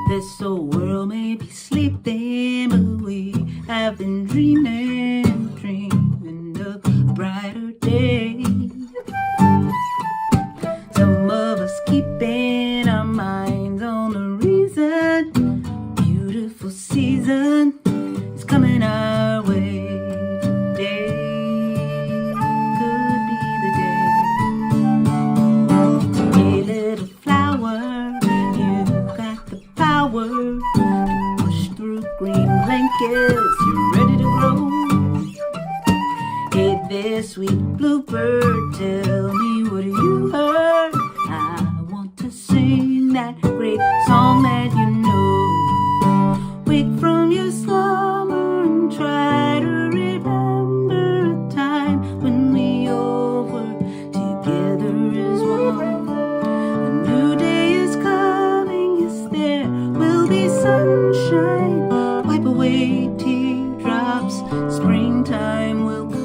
This old world may be sleeping, but we have been dreaming, dreaming of a brighter day. Some of us keeping our minds on the reason. Beautiful season is coming our way. Today could be the day. Hey, little flower, you got the power to push through green blankets. You're ready to grow. Hey there, sweet bluebird, tell me what you heard. I want to sing that great song that you know. Wake from your slumber and try to remember a time when we all were together as one. A new day is coming, yes, there will be sunshine. Wipe away teardrops, springtime will come.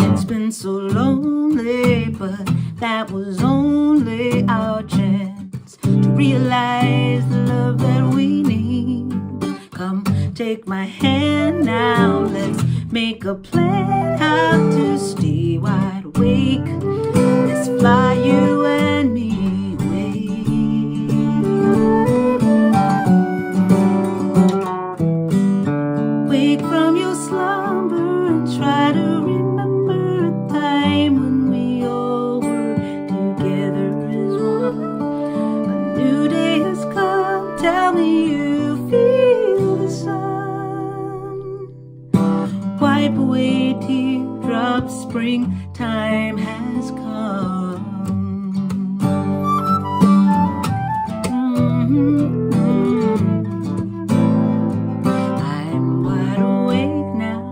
It's been so lonely, but that was only our chance to realize the love that we need. Come, take my hand now, let's make a plan how to stay wide awake. Let's fly you and me away. Wake from your slumber and try to remember a time when we all were together as one. A new day has come, tell me you feel the sun. Wipe away teardrops, springtime has come. I'm wide awake now.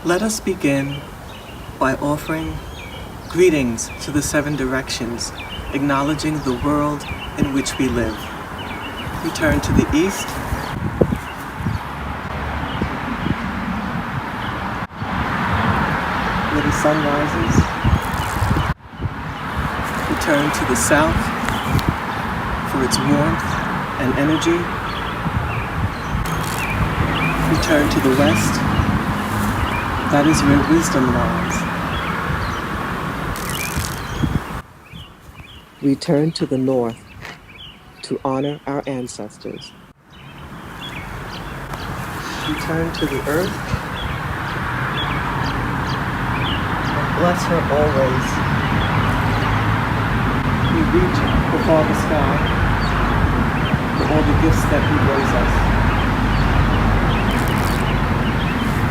Let us begin by offering greetings to the seven directions, acknowledging the world in which we live. We turn to the east, where the sun rises. We turn to the south for its warmth and energy. We turn to the west. That is where wisdom lies. We turn to the north to honor our ancestors. We turn to the earth and bless her always. We reach before the sky for all the gifts that he brings us.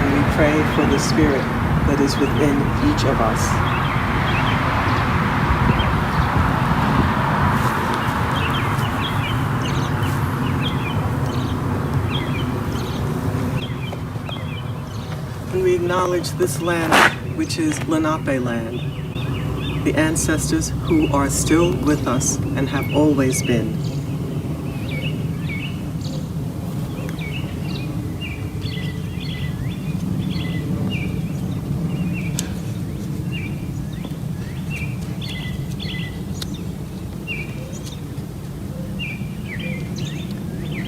And we pray for the spirit that is within each of us. And we acknowledge this land, which is Lenape land, the ancestors who are still with us and have always been.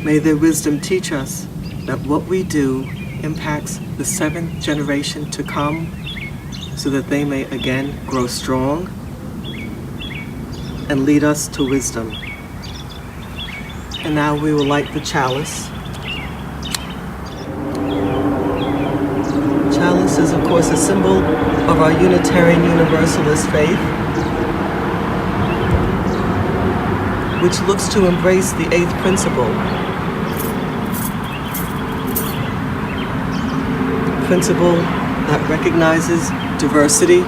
May their wisdom teach us that what we do impacts the seventh generation to come, so that they may again grow strong and lead us to wisdom. And now we will light the chalice. Chalice is, of course, a symbol of our Unitarian Universalist faith, which looks to embrace the eighth principle. principle that recognizes diversity,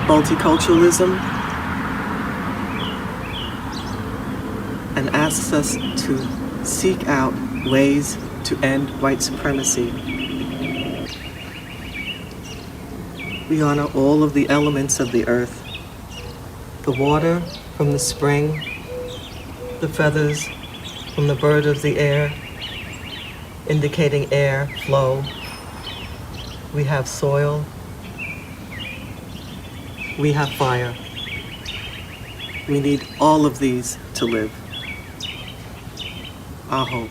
multiculturalism, and asks us to seek out ways to end white supremacy. We honor all of the elements of the earth, the water from the spring, the feathers from the bird of the air, indicating air flow. We have soil. We have fire. We need all of these to live. Aho.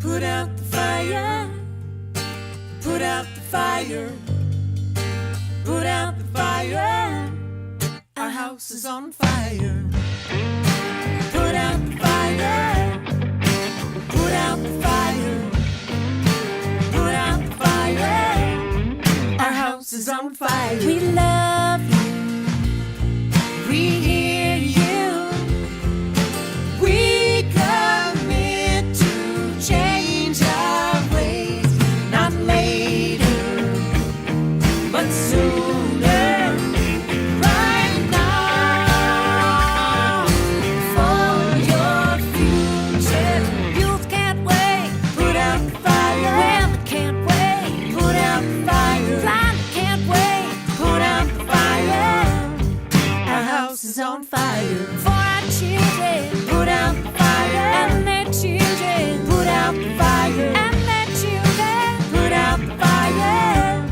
Put out the fire, put out the fire, put out the fire, our house is on fire. Put out the fire, put out the fire, put out the fire, our house is on fire. We love you, we hear you, we commit to change our ways, not later, but sooner, right now, for your future. Youth can't wait, put out the fire. Women can't wait, put out the fire. Blind can't wait, put out the fire. Our house is on fire. For our children, put out the fire. And their children, put out the fire. And their children, put out the fire.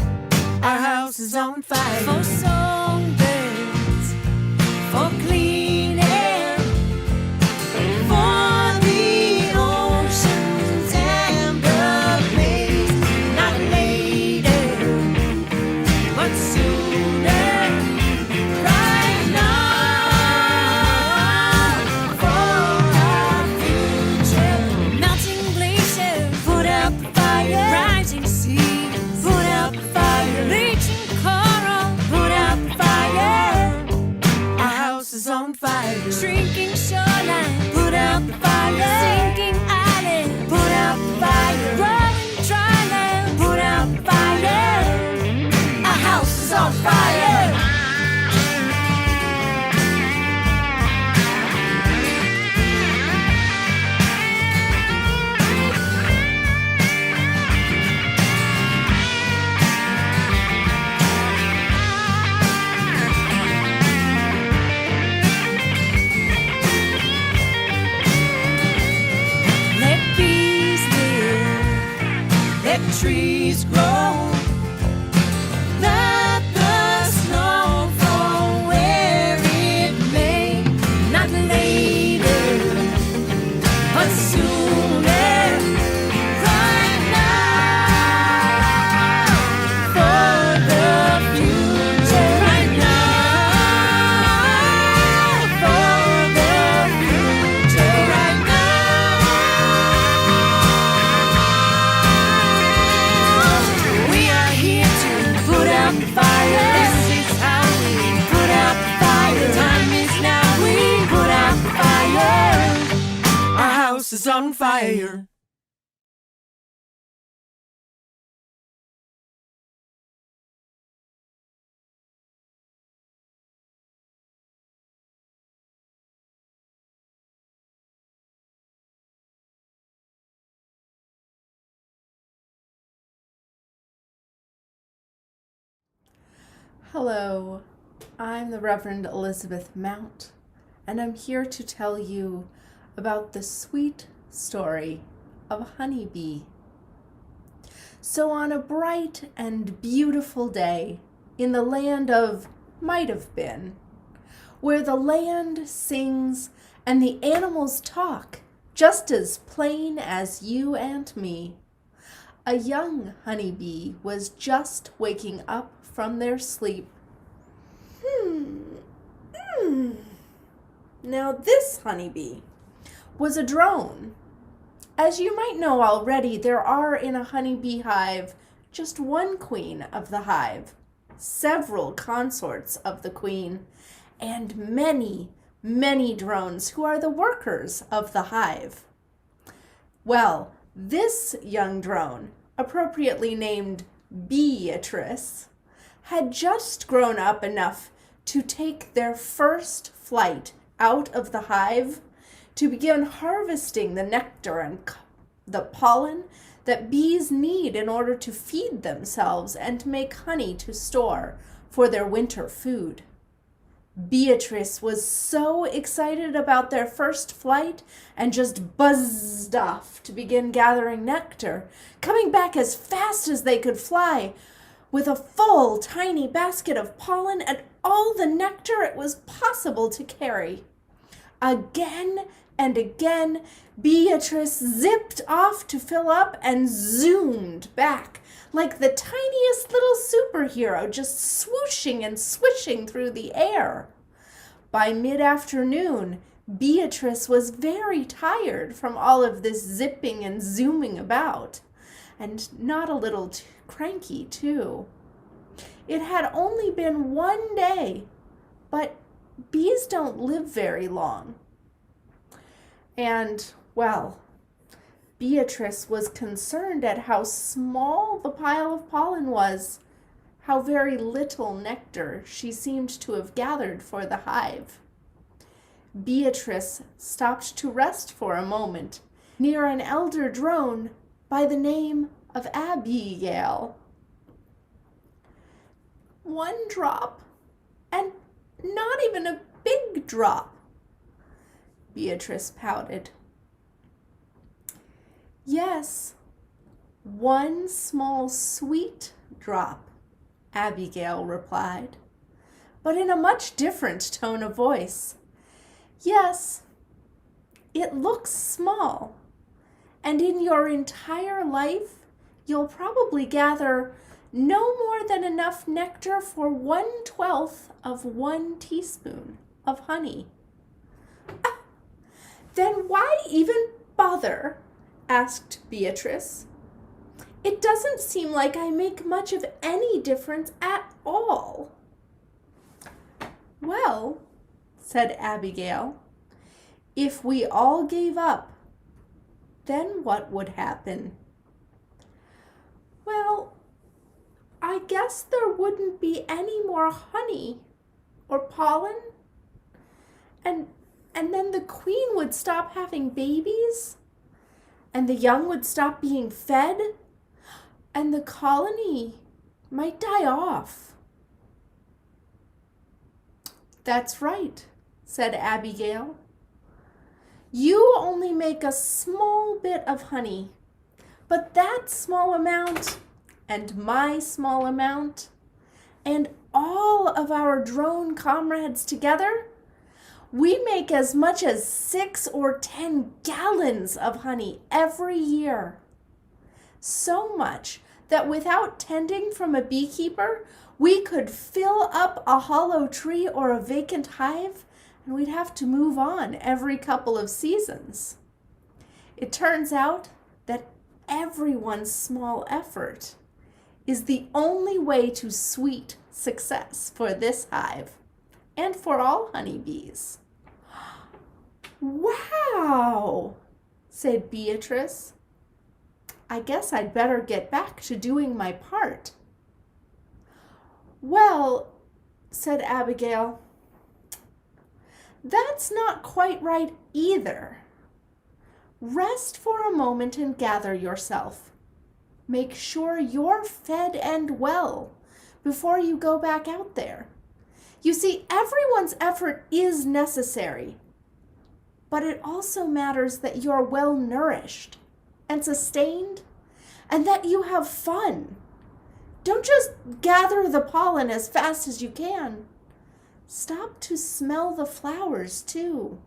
Our house is on fire. For songbirds, for clean air, for the ocean's amber blaze. Not later, but sooner, right now, for our future. Melting glaciers, put out the fire. Rising seas, put out the fire. Bleaching coral, put out the fire. Our house is on fire. Shrinking shoreline, put out the fire. Sinking island, put out the fire. Growing dry land, put out the fire. Our house is on fire. Let bees live, let trees grow, let the snow fall where it may. Not later, but sooner, right now, for the future. Right now, for the future. Right now, we are here to put out the fire. This is how we put out the fire. Time is now, we put out the fire. Our house is on fire. Hello, I'm the Reverend Elizabeth Mount, and I'm here to tell you about the sweet story of Honeybee. So on a bright and beautiful day in the land of might have been, where the land sings and the animals talk just as plain as you and me, a young honeybee was just waking up from their sleep. Now this honeybee was a drone. As you might know already, there are in a honeybee hive just one queen of the hive, several consorts of the queen, and many, many drones who are the workers of the hive. Well, this young drone, appropriately named Beatrice, had just grown up enough to take their first flight out of the hive to begin harvesting the nectar and the pollen that bees need in order to feed themselves and make honey to store for their winter food. Beatrice was so excited about their first flight and just buzzed off to begin gathering nectar, coming back as fast as they could fly with a full tiny basket of pollen and all the nectar it was possible to carry. Again and again, Beatrice zipped off to fill up and zoomed back like the tiniest little superhero, just swooshing and swishing through the air. By mid-afternoon, Beatrice was very tired from all of this zipping and zooming about, and not a little cranky, too. It had only been one day, but bees don't live very long. And, well, Beatrice was concerned at how small the pile of pollen was, how very little nectar she seemed to have gathered for the hive. Beatrice stopped to rest for a moment near an elder drone by the name of Abigail. One drop, and not even a big drop, Beatrice pouted. Yes, one small sweet drop, Abigail replied, but in a much different tone of voice. Yes, it looks small, and in your entire life, you'll probably gather no more than enough nectar for 1/12 of 1 teaspoon of honey. Then why even bother? Asked Beatrice. It doesn't seem like I make much of any difference at all. Well, said Abigail, if we all gave up, then what would happen? Well, I guess there wouldn't be any more honey or pollen, and then the queen would stop having babies, and the young would stop being fed, and the colony might die off. That's right, said Abigail. You only make a small bit of honey, but that small amount, and my small amount, and all of our drone comrades together, we make as much as 6 or 10 gallons of honey every year. So much that without tending from a beekeeper, we could fill up a hollow tree or a vacant hive, and we'd have to move on every couple of seasons. It turns out that everyone's small effort is the only way to sweet success for this hive and for all honeybees. Wow, said Beatrice. I guess I'd better get back to doing my part. Well, said Abigail, that's not quite right either. Rest for a moment and gather yourself. Make sure you're fed and well before you go back out there. You see, everyone's effort is necessary, but it also matters that you're well nourished and sustained and that you have fun. Don't just gather the pollen as fast as you can. Stop to smell the flowers too.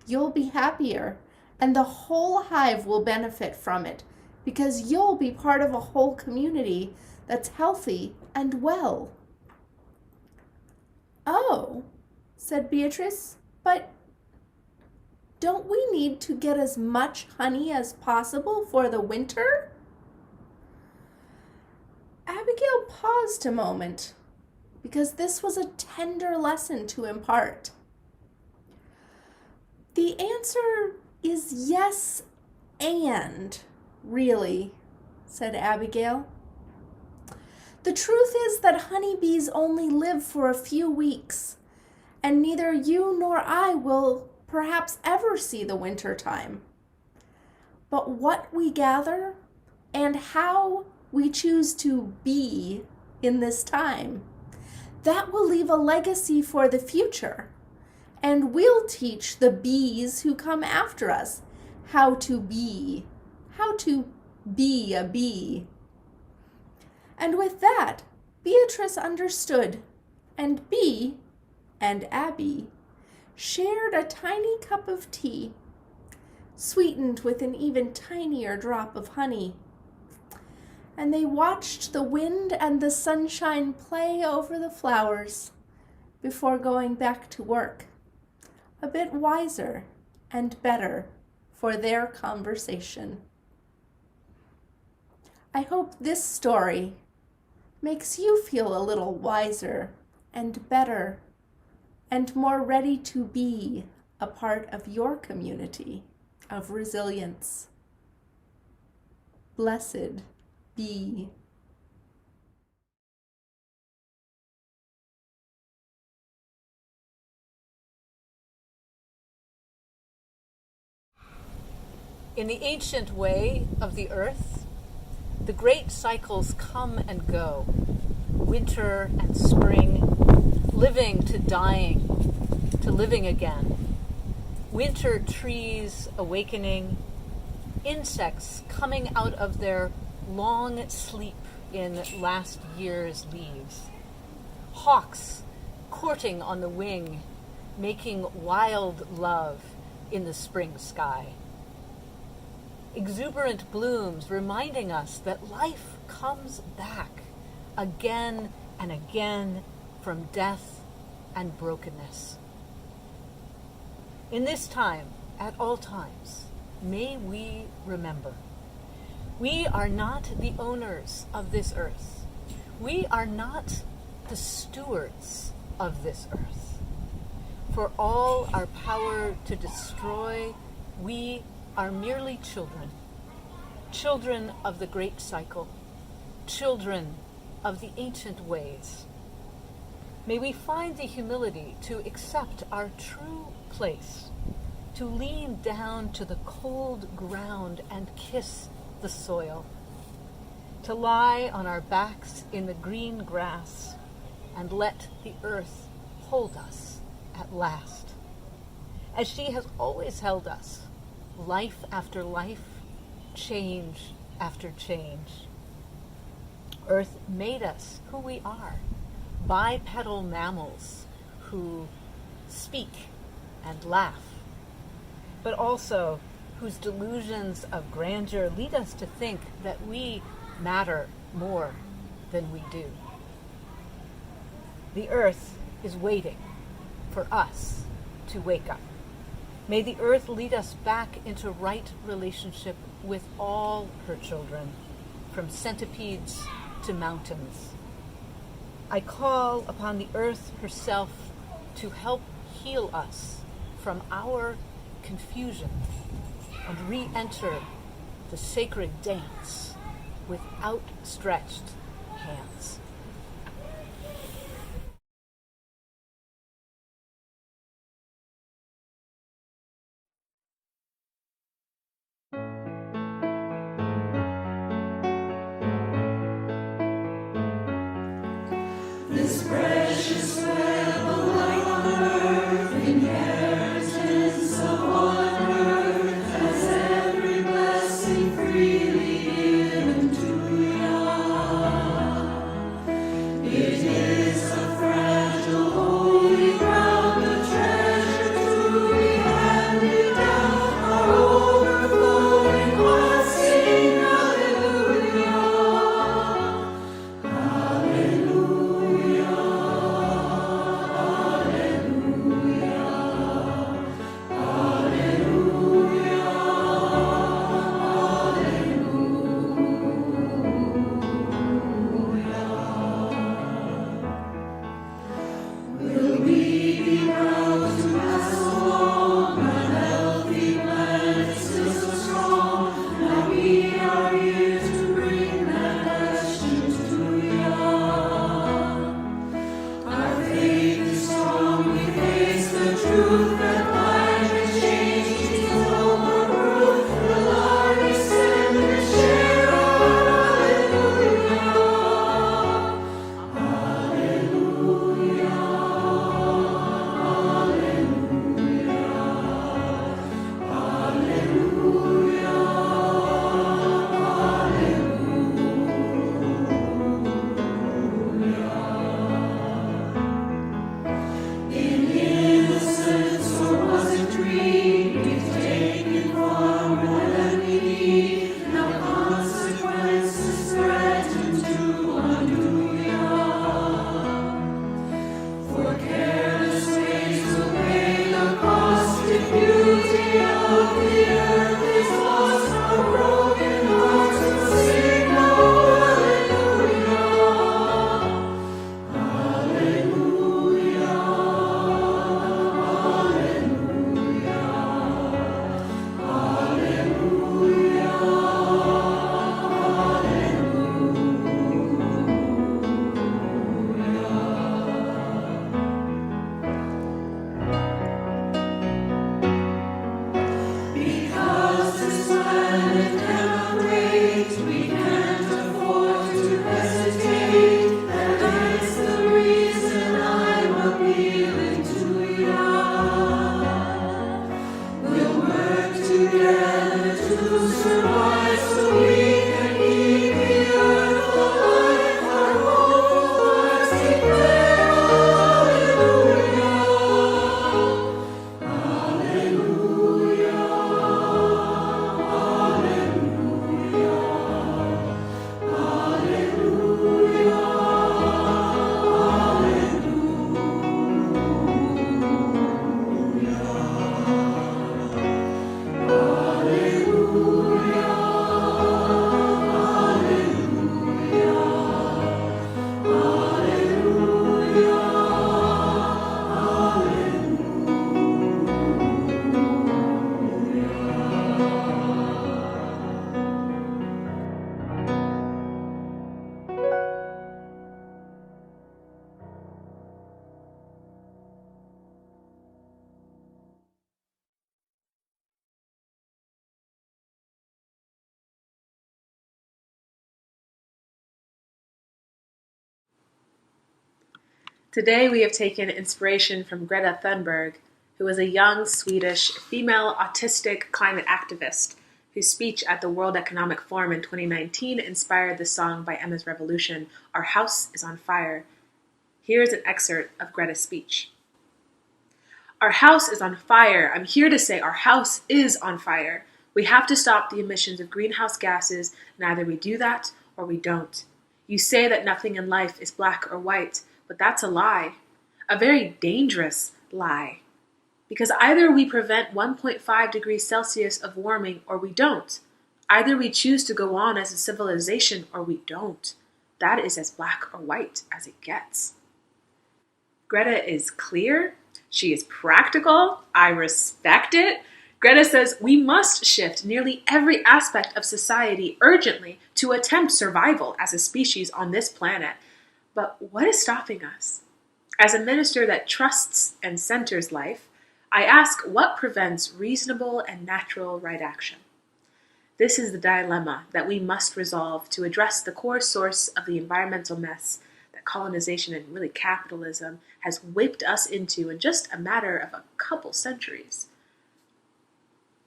You'll be happier, and the whole hive will benefit from it because you'll be part of a whole community that's healthy and well. Oh, said Beatrice, but Don't we need to get as much honey as possible for the winter? Abigail paused a moment, because this was a tender lesson to impart. The answer is yes, and, really, said Abigail. The truth is that honeybees only live for a few weeks, and neither you nor I will perhaps ever see the winter time. But what we gather and how we choose to be in this time, that will leave a legacy for the future, and we'll teach the bees who come after us how to be a bee. And with that, Beatrice understood, and Bee and Abby shared a tiny cup of tea, sweetened with an even tinier drop of honey. And they watched the wind and the sunshine play over the flowers before going back to work, a bit wiser and better for their conversation. I hope this story makes you feel a little wiser and better and more ready to be a part of your community of resilience. Blessed be. In the ancient way of the earth, the great cycles come and go, winter and spring, living to dying, to living again. Winter trees awakening, insects coming out of their long sleep in last year's leaves, hawks courting on the wing, making wild love in the spring sky. Exuberant blooms reminding us that life comes back again and again from death and brokenness. In this time, at all times, may we remember, we are not the owners of this earth. We are not the stewards of this earth. For all our power to destroy, we are merely children, children of the great cycle, children of the ancient ways. May we find the humility to accept our true place, to lean down to the cold ground and kiss the soil, to lie on our backs in the green grass and let the earth hold us at last, as she has always held us, life after life, change after change. Earth made us who we are, bipedal mammals who speak and laugh, but also whose delusions of grandeur lead us to think that we matter more than we do. The earth is waiting for us to wake up. May the earth lead us back into right relationship with all her children, from centipedes to mountains. I call upon the earth herself to help heal us from our confusion and re-enter the sacred dance with outstretched hands. This precious web of life on earth, inheritance of on earth, has every blessing freely given to ya. It is a fragile, holy ground, a treasure to be handed down, our overflowing hearts sing hallelujah. Hallelujah. Today we have taken inspiration from Greta Thunberg, who is a young Swedish female autistic climate activist whose speech at the World Economic Forum in 2019 inspired the song by Emma's Revolution, Our House is on Fire. Here is an excerpt of Greta's speech. Our house is on fire. I'm here to say our house is on fire. We have to stop the emissions of greenhouse gases, and either we do that or we don't. You say that nothing in life is black or white, but that's a lie. A very dangerous lie. Because either we prevent 1.5 degrees Celsius of warming or we don't. Either we choose to go on as a civilization or we don't. That is as black or white as it gets. Greta is clear. She is practical. I respect it. Greta says we must shift nearly every aspect of society urgently to attempt survival as a species on this planet. But what is stopping us? As a minister that trusts and centers life, I ask what prevents reasonable and natural right action. This is the dilemma that we must resolve to address the core source of the environmental mess that colonization and really capitalism has whipped us into in just a matter of a couple centuries.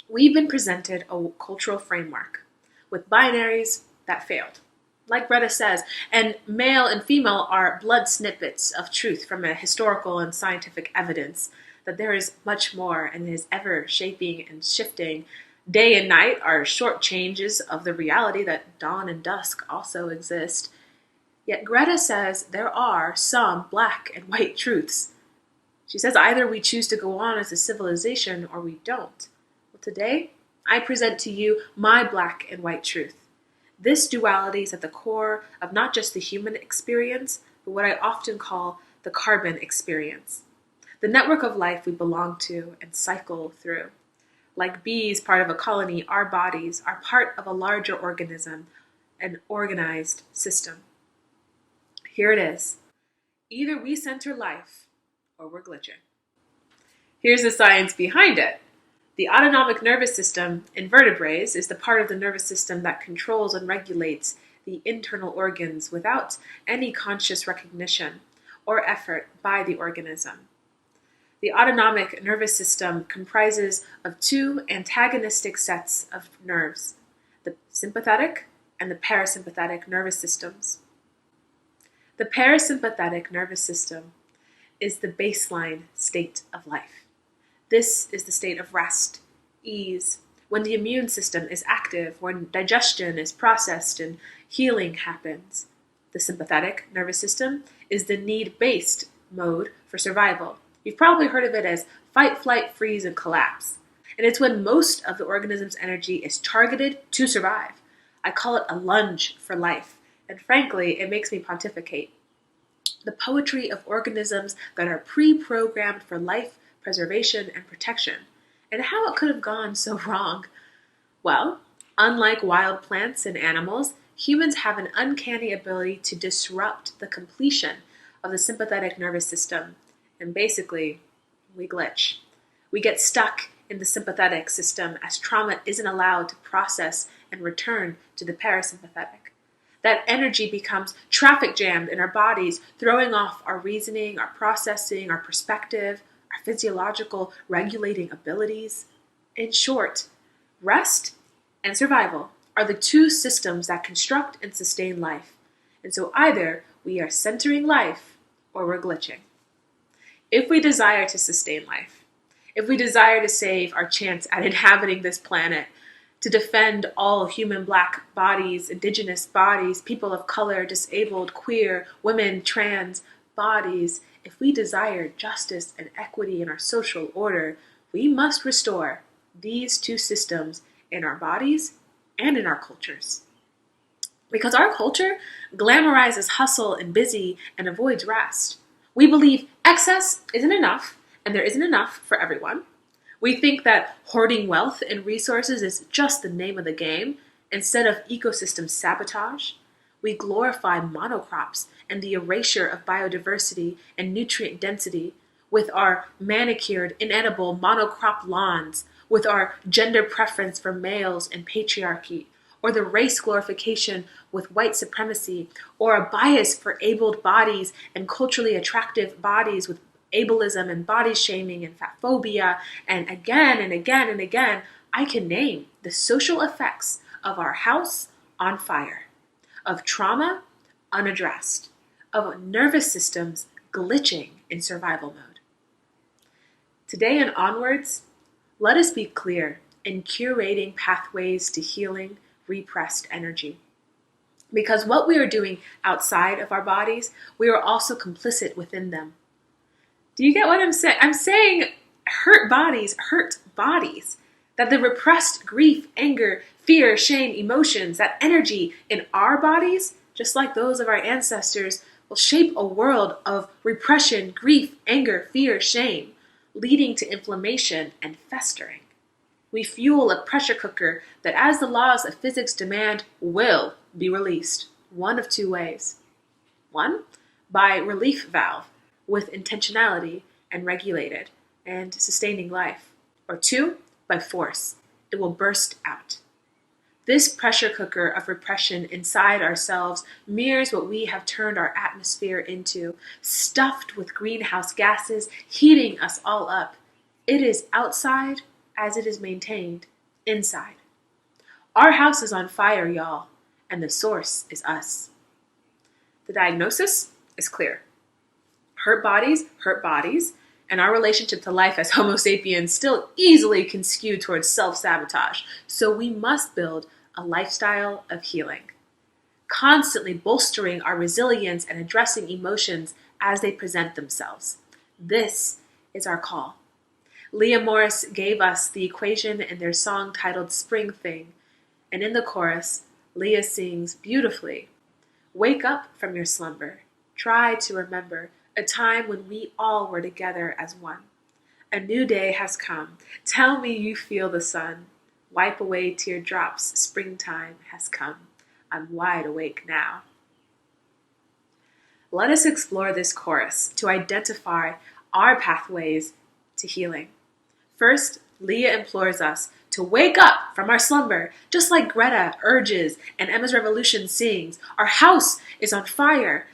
We've been presented a cultural framework with binaries that failed. Like Greta says, and male and female are blood snippets of truth from a historical and scientific evidence that there is much more and is ever shaping and shifting. Day and night are short changes of the reality that dawn and dusk also exist. Yet Greta says there are some black and white truths. She says either we choose to go on as a civilization or we don't. Well, today, I present to you my black and white truth. This duality is at the core of not just the human experience, but what I often call the carbon experience. The network of life we belong to and cycle through. Like bees, part of a colony, our bodies are part of a larger organism, an organized system. Here it is. Either we center life or we're glitching. Here's the science behind it. The autonomic nervous system in vertebrates is the part of the nervous system that controls and regulates the internal organs without any conscious recognition or effort by the organism. The autonomic nervous system comprises of two antagonistic sets of nerves, the sympathetic and the parasympathetic nervous systems. The parasympathetic nervous system is the baseline state of life. This is the state of rest, ease, when the immune system is active, when digestion is processed and healing happens. The sympathetic nervous system is the need-based mode for survival. You've probably heard of it as fight, flight, freeze, and collapse. And it's when most of the organism's energy is targeted to survive. I call it a lunge for life, and frankly, it makes me pontificate. The poetry of organisms that are pre-programmed for life, preservation, and protection, and how it could have gone so wrong. Well, unlike wild plants and animals, humans have an uncanny ability to disrupt the completion of the sympathetic nervous system, and basically, we glitch. We get stuck in the sympathetic system as trauma isn't allowed to process and return to the parasympathetic. That energy becomes traffic jammed in our bodies, throwing off our reasoning, our processing, our perspective, our physiological regulating abilities. In short, rest and survival are the two systems that construct and sustain life. And so either we are centering life or we're glitching. If we desire to sustain life, if we desire to save our chance at inhabiting this planet, to defend all human Black bodies, Indigenous bodies, people of color, disabled, queer, women, trans bodies, if we desire justice and equity in our social order, we must restore these two systems in our bodies and in our cultures. Because our culture glamorizes hustle and busy and avoids rest. We believe excess isn't enough, and there isn't enough for everyone. We think that hoarding wealth and resources is just the name of the game instead of ecosystem sabotage. We glorify monocrops and the erasure of biodiversity and nutrient density with our manicured, inedible monocrop lawns, with our gender preference for males and patriarchy, or the race glorification with white supremacy, or a bias for abled bodies and culturally attractive bodies with ableism and body shaming and fat phobia, and again and again and again, I can name the social effects of our house on fire, of trauma unaddressed, of nervous systems glitching in survival mode. Today and onwards, let us be clear in curating pathways to healing repressed energy. Because what we are doing outside of our bodies, we are also complicit within them. Do you get what I'm saying? I'm saying hurt bodies. That the repressed grief, anger, fear, shame, emotions, that energy in our bodies, just like those of our ancestors, will shape a world of repression, grief, anger, fear, shame, leading to inflammation and festering. We fuel a pressure cooker that, as the laws of physics demand, will be released one of two ways. One, by relief valve, with intentionality and regulated and sustaining life. Or two, by force. It will burst out. This pressure cooker of repression inside ourselves mirrors what we have turned our atmosphere into, stuffed with greenhouse gases, heating us all up. It is outside as it is maintained inside. Our house is on fire, y'all, and the source is us. The diagnosis is clear. Hurt bodies, and our relationship to life as Homo sapiens still easily can skew towards self-sabotage. So we must build a lifestyle of healing, constantly bolstering our resilience and addressing emotions as they present themselves. This is our call. Leah Morris gave us the equation in their song titled Spring Thing, and in the chorus, Leah sings beautifully, "Wake up from your slumber, try to remember a time when we all were together as one. A new day has come. Tell me you feel the sun. Wipe away teardrops. Springtime has come. I'm wide awake now." Let us explore this chorus to identify our pathways to healing. First, Leah implores us to wake up from our slumber, just like Greta urges and Emma's Revolution sings. Our house is on fire.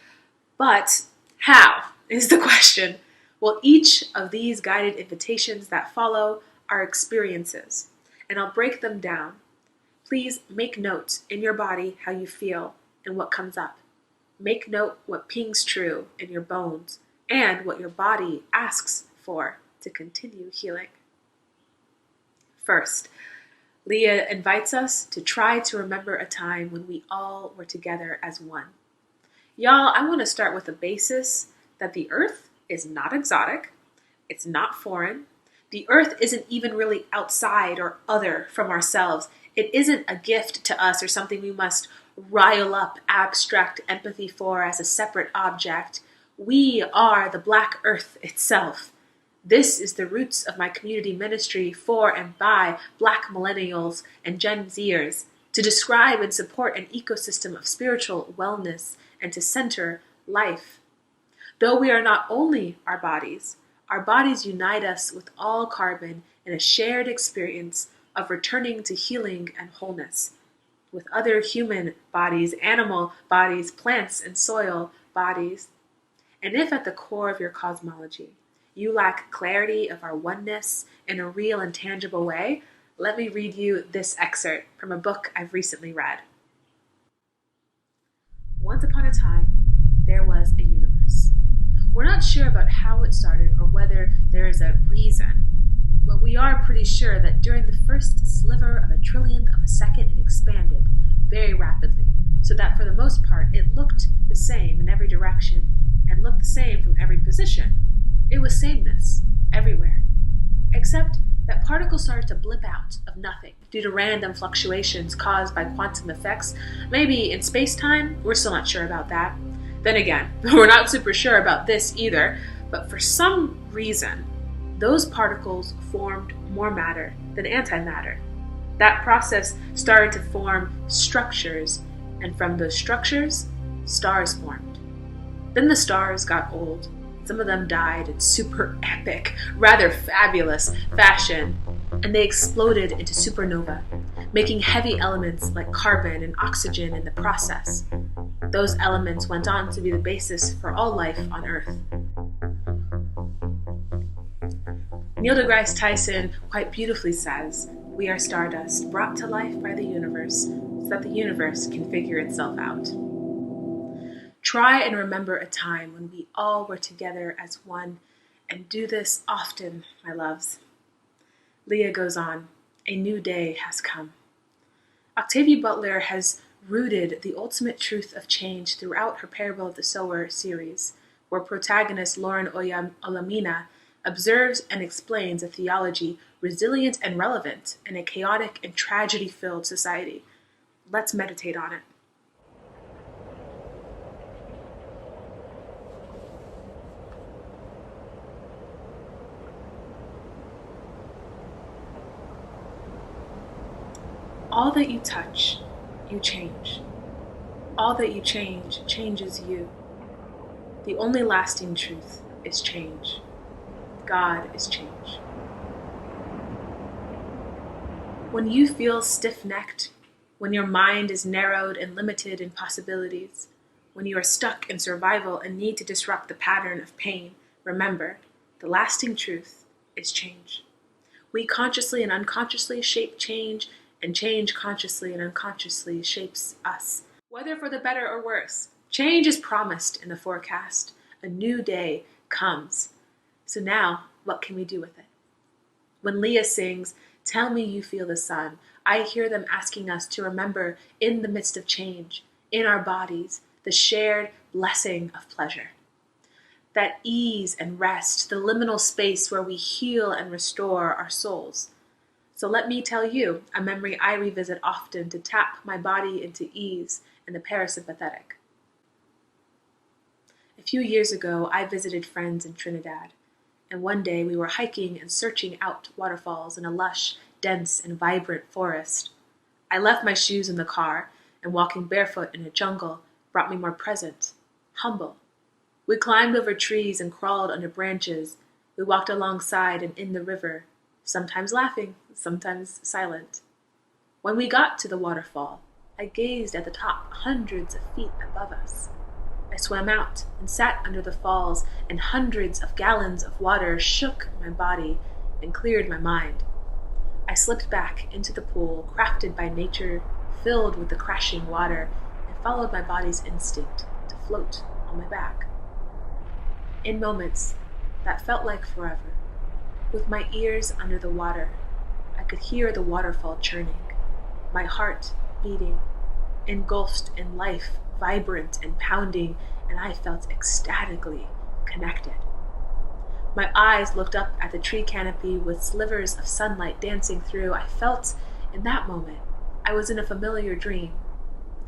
But how is the question? Well, each of these guided invitations that follow are experiences, and I'll break them down. Please make note in your body how you feel and what comes up. Make note what pings true in your bones and what your body asks for to continue healing. First, Leah invites us to try to remember a time when we all were together as one. Y'all, I want to start with the basis that the earth is not exotic, it's not foreign, The earth isn't even really outside or other from ourselves. It isn't a gift to us or something we must rile up abstract empathy for as a separate object. We are the black earth itself. This is the roots of my community ministry for and by Black millennials and Gen Zers, to describe and support an ecosystem of spiritual wellness and to center life. Though we are not only our bodies unite us with all carbon in a shared experience of returning to healing and wholeness, with other human bodies, animal bodies, plants and soil bodies. And if at the core of your cosmology you lack clarity of our oneness in a real and tangible way, let me read you this excerpt from a book I've recently read. Once upon a time, there was a universe. We're not sure about how it started or whether there is a reason, but we are pretty sure that during the first sliver of a trillionth of a second, it expanded very rapidly, so that for the most part, it looked the same in every direction and looked the same from every position. It was sameness everywhere, except that particles started to blip out of nothing due to random fluctuations caused by quantum effects. Maybe in space-time, we're still not sure about that. Then again, we're not super sure about this either, but for some reason, those particles formed more matter than antimatter. That process started to form structures, and from those structures, stars formed. Then the stars got old. Some of them died in super epic, rather fabulous fashion, and they exploded into supernova, making heavy elements like carbon and oxygen in the process. Those elements went on to be the basis for all life on Earth. Neil deGrasse Tyson quite beautifully says, "We are stardust brought to life by the universe so that the universe can figure itself out." Try and remember a time when we all were together as one, and do this often, my loves. Leah goes on, "A new day has come." Octavia Butler has rooted the ultimate truth of change throughout her Parable of the Sower series, where protagonist Lauren Olamina observes and explains a theology resilient and relevant in a chaotic and tragedy-filled society. Let's meditate on it. All that you touch, you change. All that you change changes you. The only lasting truth is change. God is change. When you feel stiff-necked, when your mind is narrowed and limited in possibilities, when you are stuck in survival and need to disrupt the pattern of pain, remember, the lasting truth is change. We consciously and unconsciously shape change, and change consciously and unconsciously shapes us. Whether for the better or worse, change is promised in the forecast. A new day comes. So now, what can we do with it? When Leah sings, "Tell me you feel the sun," I hear them asking us to remember in the midst of change, in our bodies, the shared blessing of pleasure. That ease and rest, the liminal space where we heal and restore our souls. So let me tell you a memory I revisit often to tap my body into ease and the parasympathetic. A few years ago, I visited friends in Trinidad, and one day we were hiking and searching out waterfalls in a lush, dense, and vibrant forest. I left my shoes in the car, and walking barefoot in a jungle brought me more present, humble. We climbed over trees and crawled under branches. We walked alongside and in the river, sometimes laughing, sometimes silent. When we got to the waterfall, I gazed at the top hundreds of feet above us. I swam out and sat under the falls, and hundreds of gallons of water shook my body and cleared my mind. I slipped back into the pool, crafted by nature, filled with the crashing water, and followed my body's instinct to float on my back. In moments that felt like forever, with my ears under the water, I could hear the waterfall churning, my heart beating, engulfed in life, vibrant and pounding, and I felt ecstatically connected. My eyes looked up at the tree canopy with slivers of sunlight dancing through. I felt, in that moment, I was in a familiar dream.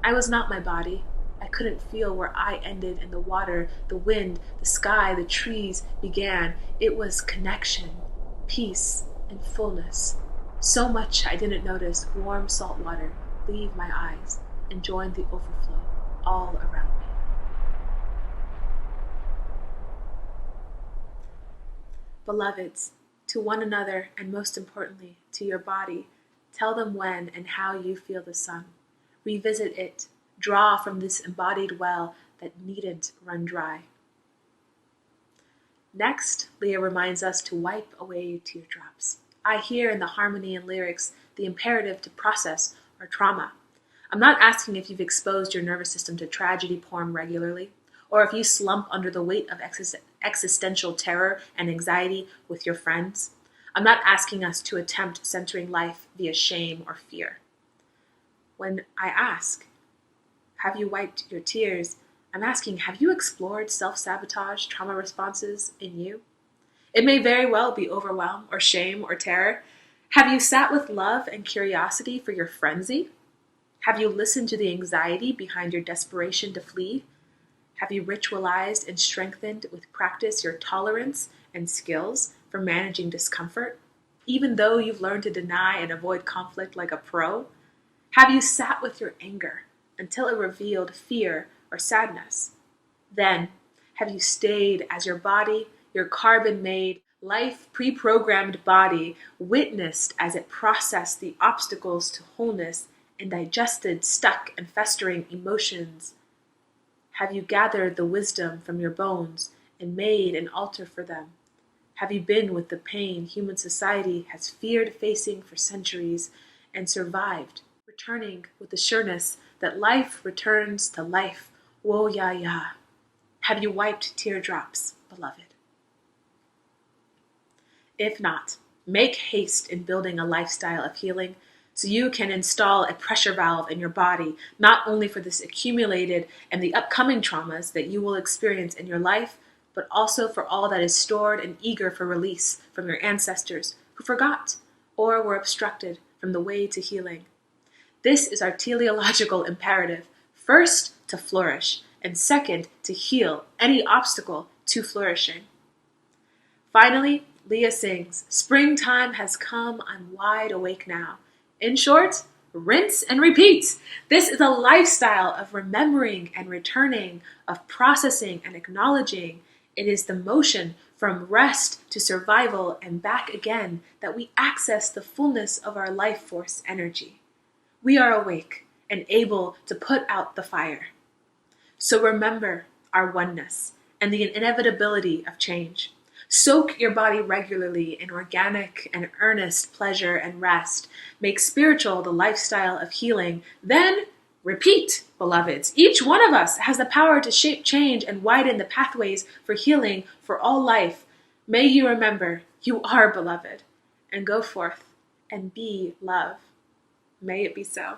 I was not my body. I couldn't feel where I ended and the water, the wind, the sky, the trees began. It was connection, peace, and fullness. So much I didn't notice warm salt water leave my eyes and join the overflow all around me. Beloveds, to one another and most importantly, to your body, tell them when and how you feel the sun. Revisit it. Draw from this embodied well that needn't run dry. Next, Leah reminds us to wipe away teardrops. I hear in the harmony and lyrics the imperative to process our trauma. I'm not asking if you've exposed your nervous system to tragedy porn regularly, or if you slump under the weight of existential terror and anxiety with your friends. I'm not asking us to attempt centering life via shame or fear. When I ask, have you wiped your tears? I'm asking, have you explored self-sabotage trauma responses in you? It may very well be overwhelm or shame or terror. Have you sat with love and curiosity for your frenzy? Have you listened to the anxiety behind your desperation to flee? Have you ritualized and strengthened with practice your tolerance and skills for managing discomfort, even though you've learned to deny and avoid conflict like a pro? Have you sat with your anger until it revealed fear or sadness? Then, have you stayed as your body, your carbon-made, life pre-programmed body, witnessed as it processed the obstacles to wholeness and digested stuck and festering emotions? Have you gathered the wisdom from your bones and made an altar for them? Have you been with the pain human society has feared facing for centuries and survived, returning with the sureness that life returns to life? Woe ya ya. Have you wiped teardrops, beloved? If not, make haste in building a lifestyle of healing so you can install a pressure valve in your body, not only for this accumulated and the upcoming traumas that you will experience in your life, but also for all that is stored and eager for release from your ancestors who forgot or were obstructed from the way to healing. This is our teleological imperative, first to flourish, and second to heal any obstacle to flourishing. Finally, Leah sings, "Springtime has come, I'm wide awake now." In short, rinse and repeat. This is a lifestyle of remembering and returning, of processing and acknowledging. It is the motion from rest to survival and back again that we access the fullness of our life force energy. We are awake and able to put out the fire. So remember our oneness and the inevitability of change. Soak your body regularly in organic and earnest pleasure and rest. Make spiritual the lifestyle of healing. Then repeat, beloveds. Each one of us has the power to shape change and widen the pathways for healing for all life. May you remember you are beloved, and go forth and be love. May it be so.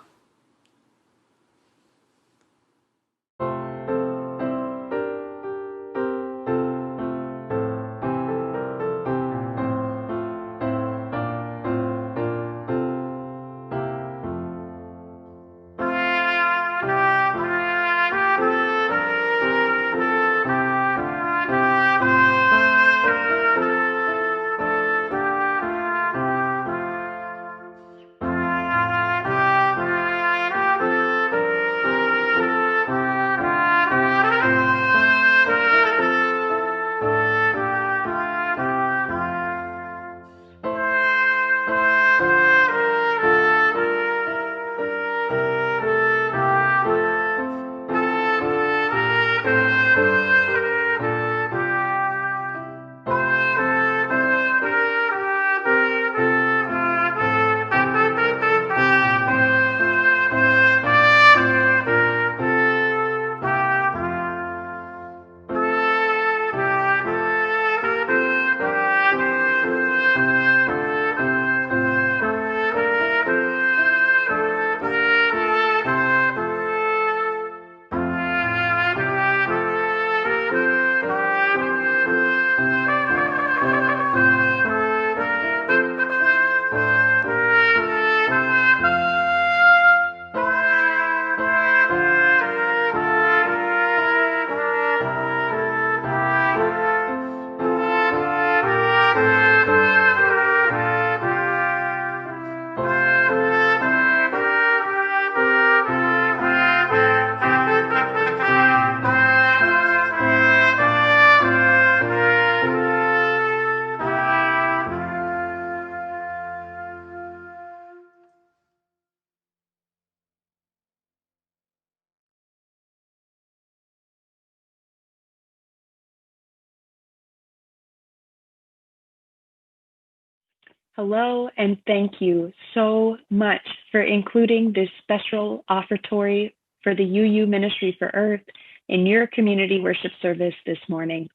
Hello, and thank you so much for including this special offertory for the UU Ministry for Earth in your community worship service this morning.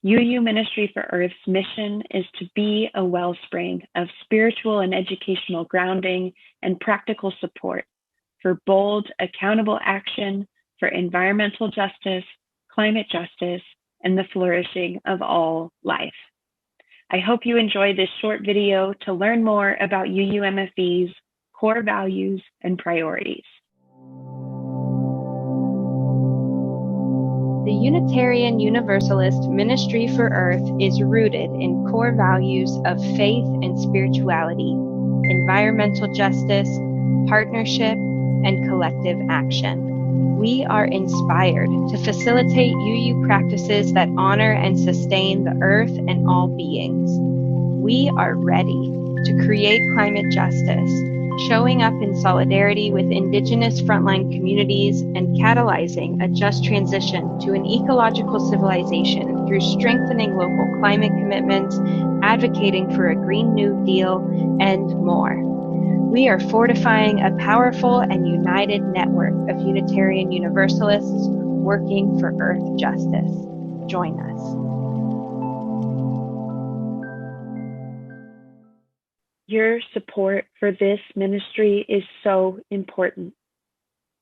UU Ministry for Earth's mission is to be a wellspring of spiritual and educational grounding and practical support for bold, accountable action for environmental justice, climate justice, and the flourishing of all life. I hope you enjoy this short video to learn more about UUMFE's core values and priorities. The Unitarian Universalist Ministry for Earth is rooted in core values of faith and spirituality, environmental justice, partnership, and collective action. We are inspired to facilitate UU practices that honor and sustain the earth and all beings. We are ready to create climate justice, showing up in solidarity with Indigenous frontline communities and catalyzing a just transition to an ecological civilization through strengthening local climate commitments, advocating for a Green New Deal, and more. We are fortifying a powerful and united network of Unitarian Universalists working for Earth justice. Join us. Your support for this ministry is so important.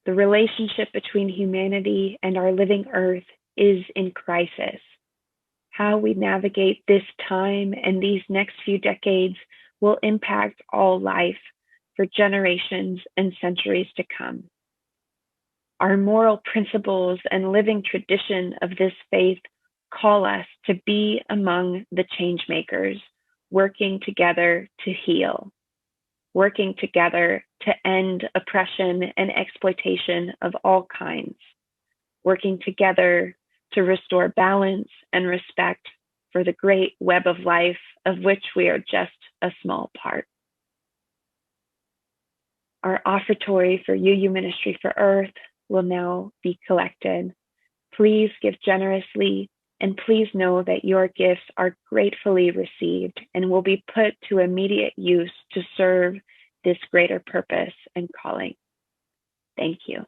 The relationship between humanity and our living earth is in crisis. How we navigate this time and these next few decades will impact all life for generations and centuries to come. Our moral principles and living tradition of this faith call us to be among the change makers, working together to heal, working together to end oppression and exploitation of all kinds, working together to restore balance and respect for the great web of life of which we are just a small part. Our offertory for UU Ministry for Earth will now be collected. Please give generously, and please know that your gifts are gratefully received and will be put to immediate use to serve this greater purpose and calling. Thank you.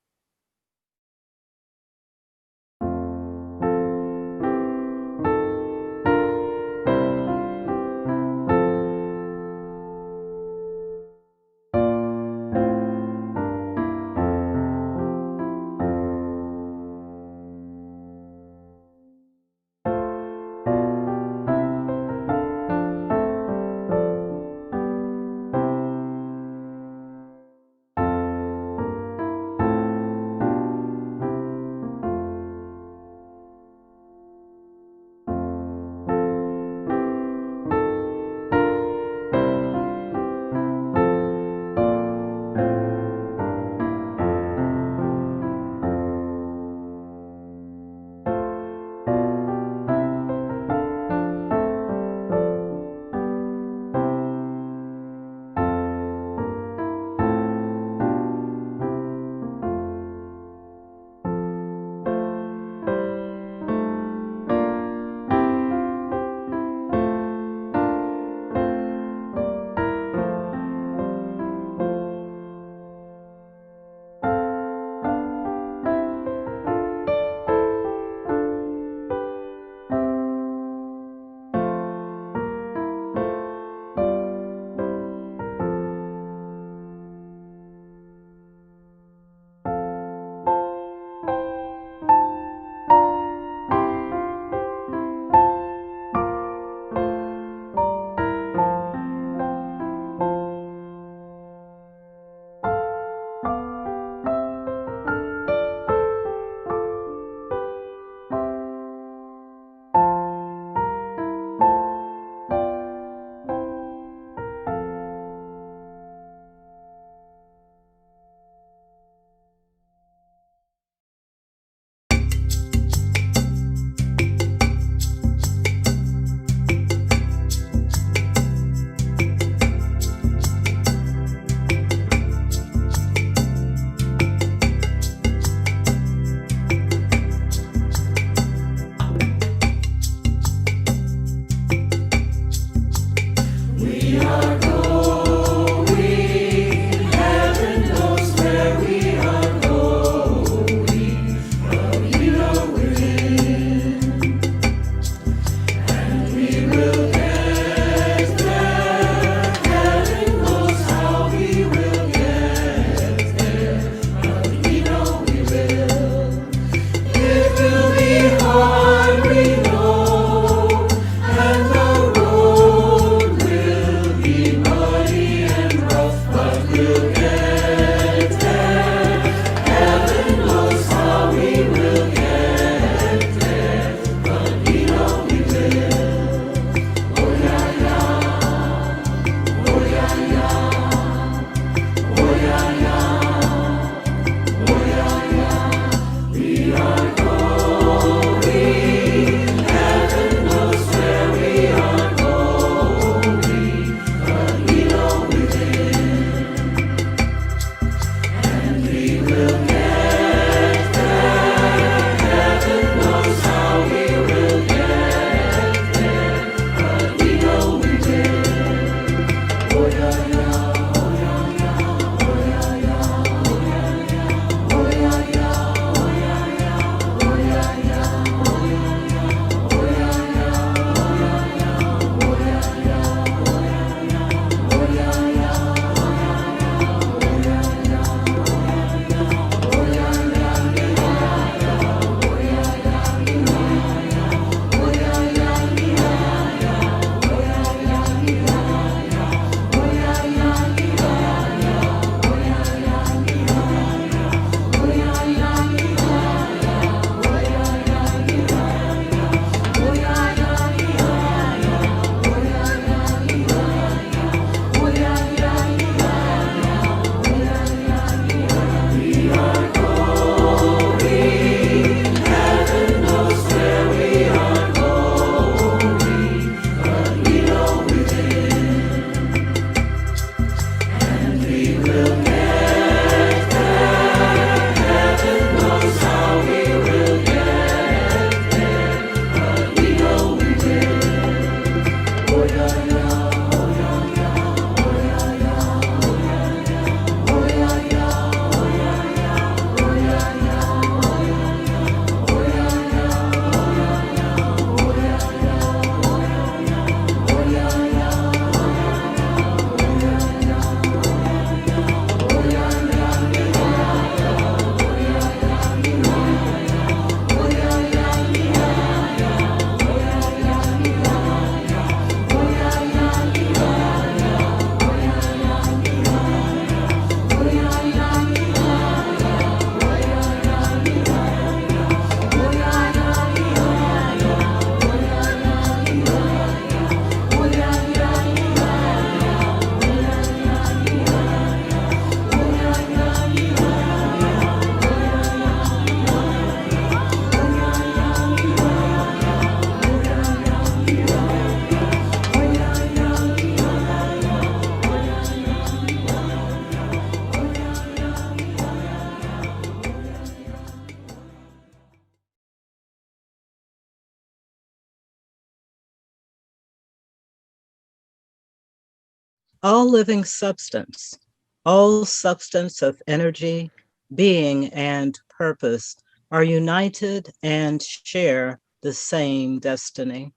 All living substance, all substance of energy, being, and purpose are united and share the same destiny.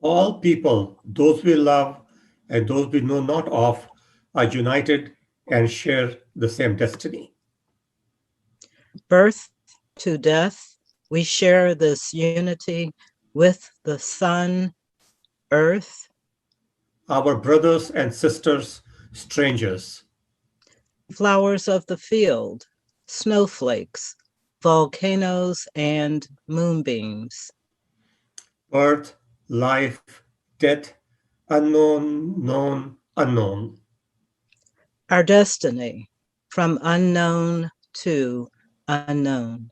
All people, those we love and those we know not of, are united and share the same destiny. Birth to death, we share this unity with the sun, earth, Our brothers and sisters, strangers, flowers of the field, snowflakes, volcanoes, and moonbeams. birth, life, death, unknown, known, unknown. Our destiny, from unknown to unknown.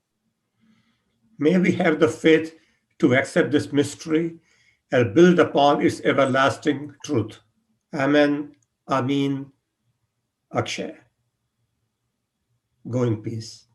May we have the faith to accept this mystery and build upon its everlasting truth. Amen, Amin, Akshay. Go in peace.